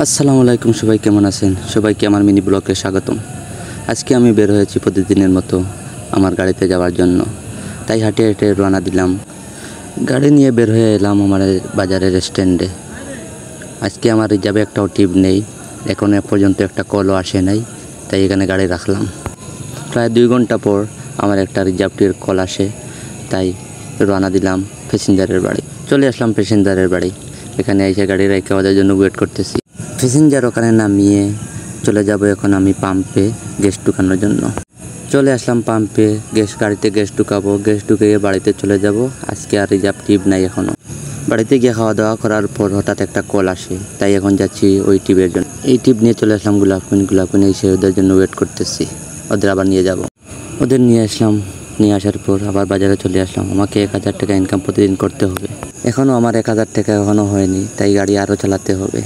আসসালামু আলাইকুম, সবাই কেমন আছেন? সবাইকে আমার মিনি ব্লগে স্বাগতম। আজকে আমি বের হয়েছি প্রতিদিনের মতো আমার গাড়িতে যাওয়ার জন্য, তাই হাঁটে হাঁটে রওনা দিলাম। গাড়ি নিয়ে বের হয়ে এলাম আমার বাজারের স্ট্যান্ডে। আজকে আমার রিজার্ভে একটাও টিপ নেই, এখন পর্যন্ত একটা কলও আসে নাই, তাই এখানে গাড়ি রাখলাম। প্রায় 2 ঘন্টা পর আমার একটা রিজার্ভটির কল আসে, তাই রওনা দিলাম প্যাসেঞ্জারের বাড়ি। চলে আসলাম প্যাসেঞ্জারের বাড়ি। এখানে এসে গাড়ি রেখে ওদের জন্য ওয়েট করতেছি। প্যাসেঞ্জার ওখানে নামিয়ে চলে যাব এখন আমি পাম্পে গ্যাস ঢুকানোর জন্য। চলে আসলাম পাম্পে, গাড়িতে গ্যাস ঢুকাবো। গ্যাস ঢুকিয়ে বাড়িতে চলে যাব। আজকে আর রিজার্ভ টিপ নাই এখনও। বাড়িতে গিয়ে খাওয়া দাওয়া করার পর হঠাৎ একটা কল আসে, তাই এখন যাচ্ছি ওই টিপের জন্য। এই টিপ নিয়ে চলে আসলাম গোলাপকুন এসে ওদের জন্য ওয়েট করতেছি। ওদের আবার নিয়ে যাব। ওদের নিয়ে আসলাম। নিয়ে আসার পর আবার বাজারে চলে আসলাম। আমাকে 1000 টাকা ইনকাম প্রতিদিন করতে হবে। এখনও আমার 1000 টাকা এখনও হয়নি, তাই গাড়ি আরও চালাতে হবে।